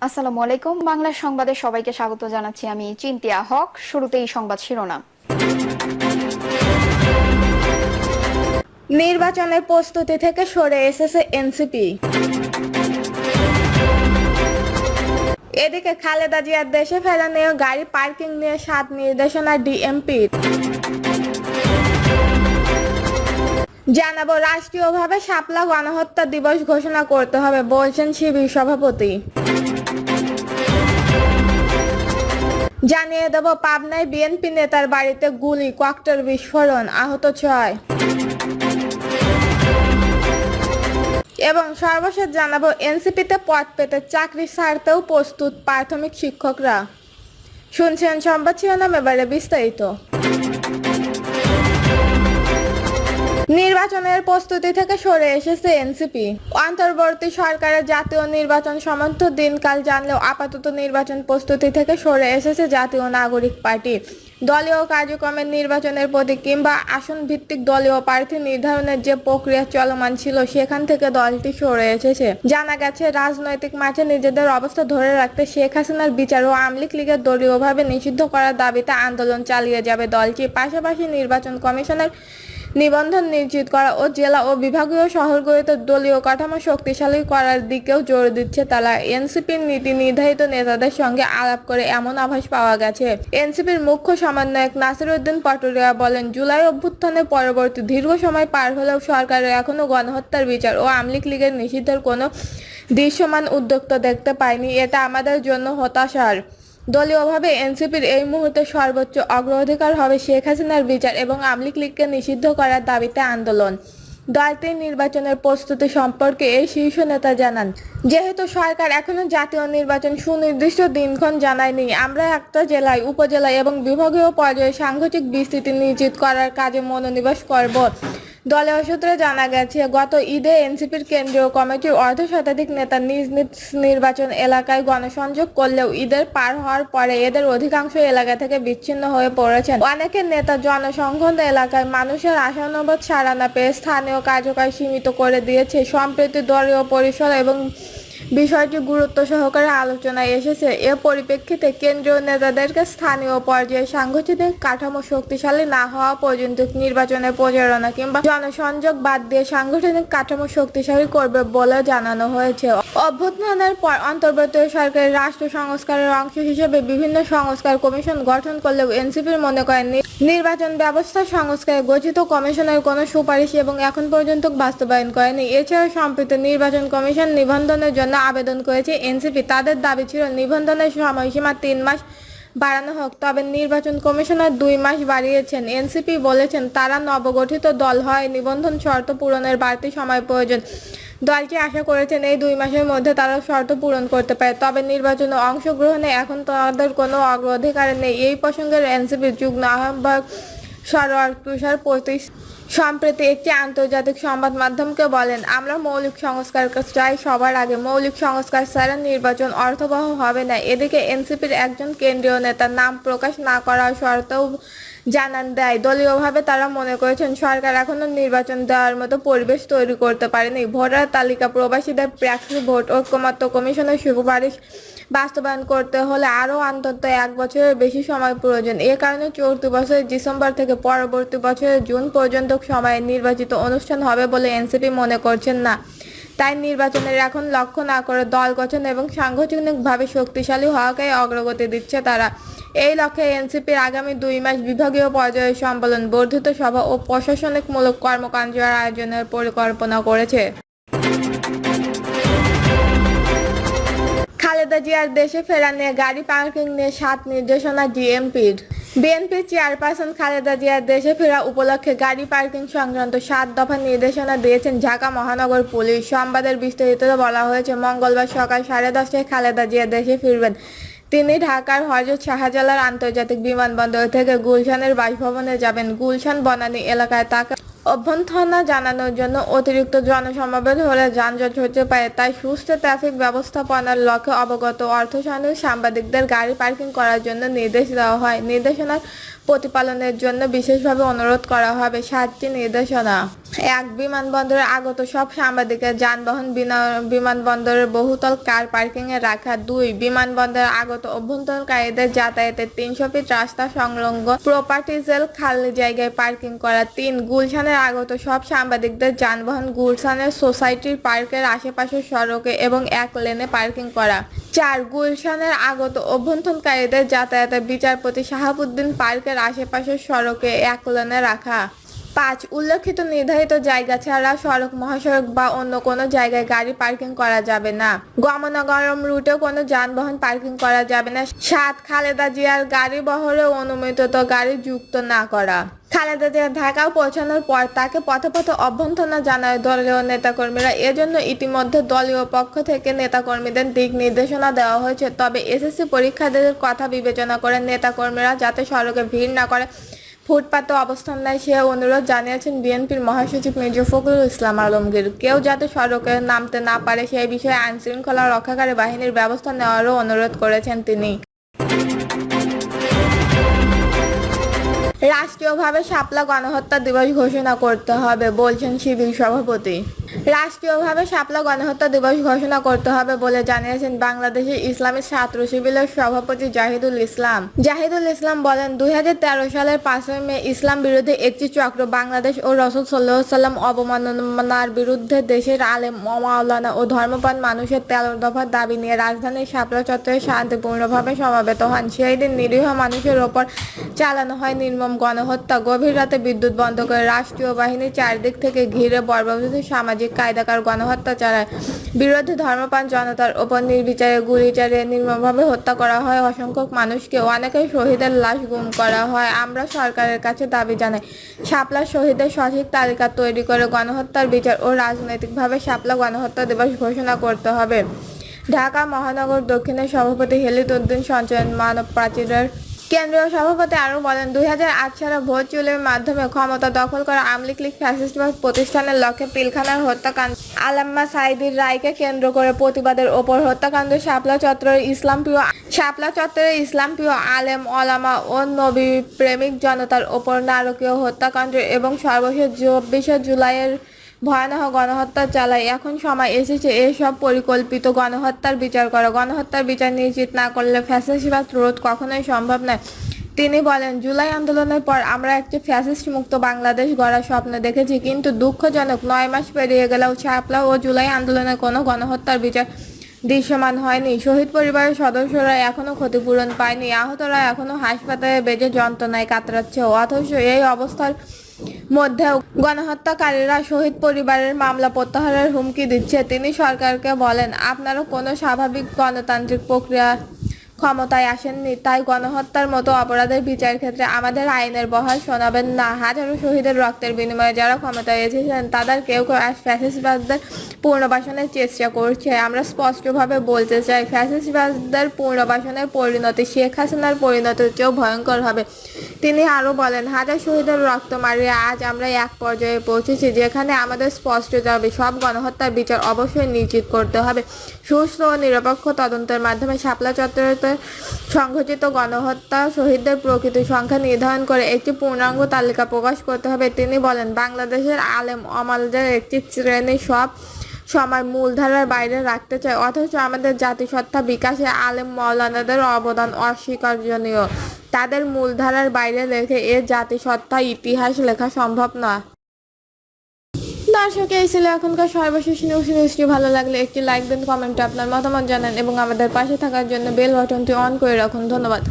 আসসালামু আলাইকুম। বাংলা সংবাদে সবাইকে স্বাগত জানাচ্ছি। আমি চিন্তিয়া হক। শুরুতেই সংবাদ শিরোনাম। নির্বাচনের প্রস্তুতি থেকে সরে এসেছে এনসিপি। এদিকে খালেদা জিয়ার দেশে ফেরা নিয়ে গাড়ি পার্কিং নিয়ে ৭ নির্দেশনা ডিএমপির। জানাবো, রাষ্ট্রীয়ভাবে শাপলা গণহত্যা দিবস ঘোষণা করতে হবে বলছেন শিবির সভাপতি। জানিয়ে দেব, পাবনায় বিএনপি নেতার বাড়িতে গুলি, ককটেল বিস্ফোরণ, আহত ৬। এবং সর্বশেষ জানাবো, এনসিপিতে পদ পেতে চাকরি ছাড়তেও প্রস্তুত প্রাথমিক শিক্ষকরা। শুনছেন সংবাদ শিরোনাম, এবারে বিস্তারিত। নির্বাচনের প্রস্তুতি থেকে সরে এসেছে এনসিপি। অন্তর্বর্তী সরকারের জাতীয় নির্বাচন সমর্থ দিনকাল জানলেও আপাতত নির্বাচন প্রস্তুতি থেকে সরে এসেছে জাতীয় নাগরিক পার্টি। দলীয় কার্যক্রমের নির্বাচনের প্রতীক কিংবা আসন ভিত্তিক দলীয় প্রার্থী নির্ধারণের যে প্রক্রিয়া চলমান ছিল সেখান থেকে দলটি সরে এসেছে। জানা গেছে, রাজনৈতিক মাঠে নিজেদের অবস্থা ধরে রাখতে শেখ হাসিনার বিচার ও আওয়ামী লীগের দলীয়ভাবে নিষিদ্ধ করার দাবিতে আন্দোলন চালিয়ে যাবে দলটি। পাশাপাশি নির্বাচন কমিশনের নিবন্ধন নিশ্চিত করা ও জেলা ও বিভাগীয় শহরগুলোতে দলীয় কাঠামো শক্তিশালী করার দিকেও জোর দিচ্ছে তারা। এনসিপির নীতি নির্ধারিত নেতাদের সঙ্গে আলাপ করে এমন আভাস পাওয়া গেছে। এনসিপির মুখ্য সমন্বয়ক নাসির উদ্দিন পাটোয়ারি বলেন, জুলাই অভ্যুত্থানের পরবর্তী দীর্ঘ সময় পার হলেও সরকারের এখনো গণহত্যার বিচার ও আওয়ামী লীগের নিষিদ্ধের কোনো দৃশ্যমান উদ্যোগ তো দেখতে পাইনি। এটা আমাদের জন্য হতাশার। দলীয়ভাবে এনসিপির এই মুহূর্তে সর্বোচ্চ অগ্রাধিকার হবে শেখ হাসিনার বিচার এবং আওয়ামী লীগকে নিষিদ্ধ করার দাবিতে আন্দোলন। দলটির নির্বাচনের প্রস্তুতি সম্পর্কে এই শীর্ষ নেতা জানান, যেহেতু সরকার এখনো জাতীয় নির্বাচন সুনির্দিষ্ট দিনক্ষণ জানায়নি, আমরা একটা জেলায়, উপজেলায় এবং বিভাগীয় পর্যায়ে সাংগঠনিক বিস্তৃতি নিশ্চিত করার কাজে মনোনিবেশ করব। দলীয় সূত্রে জানা গেছে, গত ঈদে এনসিপির কেন্দ্রীয় কমিটির অর্ধশতাধিক নেতা নিজ নিজ নির্বাচন এলাকায় গণসংযোগ করলেও ঈদের পার হওয়ার পরে এদের অধিকাংশ এলাকা থেকে বিচ্ছিন্ন হয়ে পড়েছেন। অনেকের নেতা জনসংঘন এলাকায় মানুষের আশানুরূপ সাড়া না পেয়ে স্থানীয় কার্যক্রম সীমিত করে দিয়েছে। সম্প্রতি দলীয় পরিসর এবং বিষয়টি গুরুত্ব সহকারে আলোচনায় এসেছে। এ পরিপ্রেক্ষিতে কেন্দ্রীয় নেতাদেরকে স্থানীয় পর্যায়ে সাংগঠনিক কাঠামো শক্তিশালী না হওয়া পর্যন্ত নির্বাচনের প্রচারণা কিংবা জনসংযোগ বাদ দিয়ে সাংগঠনিক কাঠামো শক্তিশালী করবে বলে জানানো হয়েছে। অভ্যুত্থানের পর অন্তর্বর্তী সরকারের রাষ্ট্র সংস্কারের অংশ হিসেবে বিভিন্ন সংস্কার কমিশন গঠন করলেও এনসিপির মনে করেন নির্বাচন ব্যবস্থা সংস্কারে গঠিত কমিশনের কোনো সুপারিশ এবং এখন পর্যন্ত বাস্তবায়ন করেনি। এছাড়া সম্প্রতি নির্বাচন কমিশন নিবন্ধনের জন্য আবেদন করেছে এনসিপি। তাদের দাবি ছিল নিবন্ধনের সময়সীমা ৩ মাস বাড়ানো হোক, তবে নির্বাচন কমিশনার ২ মাস বাড়িয়েছেন। এনসিপি বলেছেন, তারা নবগঠিত দল হয় নিবন্ধন শর্ত পূরণের বাড়তি সময় প্রয়োজন। দলটি আশা করেছেন এই ২ মাসের মধ্যে তারা শর্ত পূরণ করতে পারে, তবে নির্বাচনে অংশগ্রহণে এখন তাদের কোনো অগ্রাধিকার নেই। এই প্রসঙ্গে এনসিপির যুগ্ম আহ্বায়ক সরোয়ার তুষার সম্প্রতি একটি আন্তর্জাতিক সংবাদ মাধ্যমকে বলেন, আমরা মৌলিক সংস্কার চাই সবার আগে, মৌলিক সংস্কার ছাড়া নির্বাচন অর্থবহ হবে না। এদিকে এনসিপির একজন কেন্দ্রীয় নেতার নাম প্রকাশ না করার শর্তেও জানান দেয়, দলীয়ভাবে তারা মনে করেছেন সরকার এখনো নির্বাচন দেওয়ার মতো পরিবেশ তৈরি করতে পারেনি। ভোটার তালিকা, প্রবাসীদের প্রাক্সি ভোট, ঐকমত্য কমিশনের সুপারিশ বাস্তবায়ন করতে হলে আরও অন্তত ১ বছরের বেশি সময় প্রয়োজন। এ কারণে চলতি বছরের ডিসেম্বর থেকে পরবর্তী বছরের জুন পর্যন্ত সময়ে নির্বাচিত অনুষ্ঠান হবে বলে এনসিপি মনে করছেন না। তাই নির্বাচনের এখন লক্ষ্য না করে দল গঠন এবং সাংগঠনিকভাবে শক্তিশালী হওয়াকে অগ্রগতি দিচ্ছে তারা। এই লক্ষ্যে এনসিপির আগামী ২ মাস বিভাগীয় পর্যায়ে সম্মেলন, বর্ধিত সভা ও প্রশাসনিকমূলক কর্মকাণ্ডের আয়োজনের পরিকল্পনা করেছে। খালেদা জিয়ার দেশে ফেরা নিয়ে গাড়ি পার্কিং নিয়ে ৭ নির্দেশনা ডিএমপির। বিএনপি চেয়ারপারসন খালেদা জিয়ার দেশে ফেরা উপলক্ষে গাড়ি পার্কিং সংক্রান্ত ৭ দফা নির্দেশনা দিয়েছেন ঢাকা মহানগর পুলিশ। সংবাদের বিস্তারিততে বলা হয়েছে, মঙ্গলবার সকাল 10:30টায় খালেদা জিয়া দেশে ফিরবেন। তিনি ঢাকার হযরত শাহজালাল আন্তর্জাতিক বিমানবন্দর থেকে গুলশানের বাসভবনে যাবেন। গুলশান বনানী এলাকায় তাকে অভ্যর্থনা জানানোর জন্য অতিরিক্ত জনসমাবেশ হলে যানজট হতে পারে, তাই সুষ্ঠু ট্রাফিক ব্যবস্থাপনার লক্ষ্যে অবগত অর্ধশালীন সাংবাদিকদের গাড়ি পার্কিং করার জন্য নির্দেশ দেওয়া হয়। নির্দেশনার প্রতিপালনের জন্য বিশেষভাবে অনুরোধ করা হবে ৭টি নির্দেশনা। এক বিমানবন্দরে আগত সব সাংবাদিকের যানবাহন বিমানবন্দরের বহুতল কার পার্কিং এ রাখা। 2 বিমানবন্দরে আগত অভ্যন্তরকারীদের যাতায়াতের 300 ফিট রাস্তা সংলগ্ন প্রপার্টিজের খালি জায়গায় পার্কিং করা। 3 গুলশানের আগত সব সাংবাদিকদের যানবাহন গুলশানের সোসাইটির পার্কের আশেপাশের সড়কে এবং 1 লেনে পার্কিং করা। 4 গুলশানের আগত অভ্যন্তরকারীদের যাতায়াতের বিচারপতি শাহাবুদ্দিন পার্কের আশেপাশের সড়কে 1 লেনে রাখা। 5 উল্লেখিত নির্ধারিত জায়গা ছাড়া সড়ক, মহাসড়ক বা অন্য কোনো জায়গায় গাড়ি পার্কিং করা যাবে না। গমনাগমন রুটে কোনো যানবাহন পার্কিং করা যাবে না। 7 খালেদা জিয়ার গাড়ি বহরে অনুমোদিত গাড়ি যুক্ত না করা। খালেদা জিয়া ঢাকা পৌঁছানোর পর তাকে পথে পথে অভ্যর্থনা জানায় দলীয় নেতাকর্মীরা। এজন্য ইতিমধ্যে দলীয় পক্ষ থেকে নেতাকর্মীদের দিক নির্দেশনা দেওয়া হয়েছে। তবে এসএসসি পরীক্ষার্থীদের কথা বিবেচনা করে নেতাকর্মীরা যাতে সড়কে ভিড় না করে, ফুটপাতে অবস্থান নেয় সে অনুরোধ জানিয়েছেন বিএনপির মহাসচিব মির্জা ফখরুল ইসলাম আলমগীর। কেউ যাতে সড়কে নামতে না পারে সেই বিষয়ে আইনশৃঙ্খলা রক্ষাকারী বাহিনীর ব্যবস্থা নেওয়ারও অনুরোধ করেছেন তিনি। রাষ্ট্রীয়ভাবে শাপলা গণহত্যা দিবস ঘোষণা করতে হবে বলছেন শিবির সভাপতি। রাষ্ট্রীয়ভাবে শাপলা গণহত্যা দিবস ঘোষণা করতে হবে বলে জানিয়েছেন বাংলাদেশের ইসলামী ছাত্র শিবিরের সভাপতি জাহিদুল ইসলাম। জাহিদুল ইসলাম বলেন, 2013 সালের 5 মে ইসলাম বিরোধী একটি চক্র বাংলাদেশ ও রাসূল সাল্লাল্লাহু আলাইহি ওয়াসাল্লাম অবমাননার বিরুদ্ধে দেশের আলেম, মাওলানা ও ধর্মপ্রাণ মানুষের 13 দফার দাবি নিয়ে রাজধানীর শাপলা চত্বরে শান্তিপূর্ণভাবে সমবেত হন। সেই দিন নিরীহ মানুষের ওপর চালানো হয় নির্মম গণহত্যা। গভীর রাতে বিদ্যুৎ বন্ধ করে রাষ্ট্রীয় বাহিনী চারদিক থেকে ঘিরে বর্বরোচিত সামাজিক কায়দাকার গণহত্যা চালায়। বিরোধী ধর্মপ্রাণ জনতার ওপর নির্বিচারে গুলি চালিয়ে নির্মমভাবে হত্যা করা হয় অসংখ্য মানুষকে। অনেকেই শহীদের লাশ গুম করা হয়। আমরা সরকারের কাছে দাবি জানাই, শাপলা শহীদের সঠিক তালিকা তৈরি করে গণহত্যার বিচার ও রাজনৈতিকভাবে শাপলা গণহত্যা দিবস ঘোষণা করতে হবে। ঢাকা মহানগর দক্ষিণের সভাপতি হেলিদ উদ্দিন সঞ্চয়ন মানব প্রাচীরের কেন্দ্রীয় সভাপতি আরও বলেন, 2008 সালে ভোট চুরির মাধ্যমে ক্ষমতা দখল করা আওয়ামী লীগ ফ্যাসিস্টবাদ প্রতিষ্ঠানের লক্ষ্যে পিলখানার হত্যাকাণ্ড আল্লামা সাঈদীর রায়কে কেন্দ্র করে প্রতিবাদের ওপর হত্যাকাণ্ড শাপলা চত্বরের ইসলামপ্রিয় আলেম, ওলামা ও নবী প্রেমিক জনতার ওপর নারকীয় হত্যাকাণ্ড এবং সর্বশেষ 24শে জুলাইয়ের ভয়ানক গণহত্যা চালায়। এখন সময় এসেছে এসব পরিকল্পিত গণহত্যার বিচার করা। গণহত্যার বিচার নিশ্চিত না করলে ফ্যাসিস্টবাদ রোধ কখনোই সম্ভব নয়। তিনি বলেন, জুলাই আন্দোলনের পর আমরা একটি ফ্যাসিস্ট মুক্ত বাংলাদেশ গড়ার স্বপ্ন দেখেছি, কিন্তু দুঃখজনক 9 মাস পেরিয়ে গেলেও শাপলা ও জুলাই আন্দোলনের কোনো গণহত্যার বিচার দৃশ্যমান হয়নি। শহীদ পরিবারের সদস্যরা এখনো ক্ষতিপূরণ পায়নি। আহতরা এখনো হাসপাতালে বেজে যন্ত্রণায় কাতরাচ্ছে। অথচ এই অবস্থার মধ্যেও গণহত্যাকারীরা শহীদ পরিবারের মামলা প্রত্যাহারের হুমকি দিচ্ছে। তিনি সরকারকে বলেন, আপনারা কোনো স্বাভাবিক গণতান্ত্রিক প্রক্রিয়া ক্ষমতায় আসেননি, তাই গণহত্যার মতো অপরাধের বিচার ক্ষেত্রে আমাদের আইনের বহাল শোনাবেন না। হাজারো শহীদের রক্তের বিনিময়ে যারা ক্ষমতায় এসেছেন তাদের কেউ কেউ আজ ফ্যাসিস্টবাদের পুনর্বাসনের চেষ্টা করছে। আমরা স্পষ্টভাবে বলতে চাই, ফ্যাসিস্টবাদের পুনর্বাসনের পরিণতি শেখ হাসিনার পরিণতির চেয়েও ভয়ঙ্কর হবে। তিনি আরও বলেন, হাজার শহীদের রক্ত মারিয়ে আজ আমরা এক পর্যায়ে পৌঁছেছি যেখানে আমাদের স্পষ্ট দাবি, সব গণহত্যার বিচার অবশ্যই নিশ্চিত করতে হবে। সুষ্ঠু ও নিরপেক্ষ তদন্তের মাধ্যমে শাপলা চত্বরে সংঘটিত গণহত্যা শহীদদের প্রকৃত সংখ্যা নির্ধারণ করে একটি পূর্ণাঙ্গ তালিকা প্রকাশ করতে হবে। তিনি বলেন, বাংলাদেশের আলেম ওলামাদের একটি শ্রেণী সব সময় মূলধারার বাইরে রাখতে চায়, অথচ আমাদের জাতিসত্তা বিকাশে আলেম মাওলানাদের অবদান অস্বীকার্যনীয়। তাদের মূলধারার বাইরে রেখে এ জাতিসত্তা ইতিহাস লেখা সম্ভব নয়। দর্শক, এই ছিল এখনকার সর্বশেষ নিউজটি ভালো লাগলে একটি লাইক দিন, কমেন্টে আপনার মতামত জানান এবং আমাদের পাশে থাকার জন্য বেল বাটনটি অন করে রাখুন। ধন্যবাদ।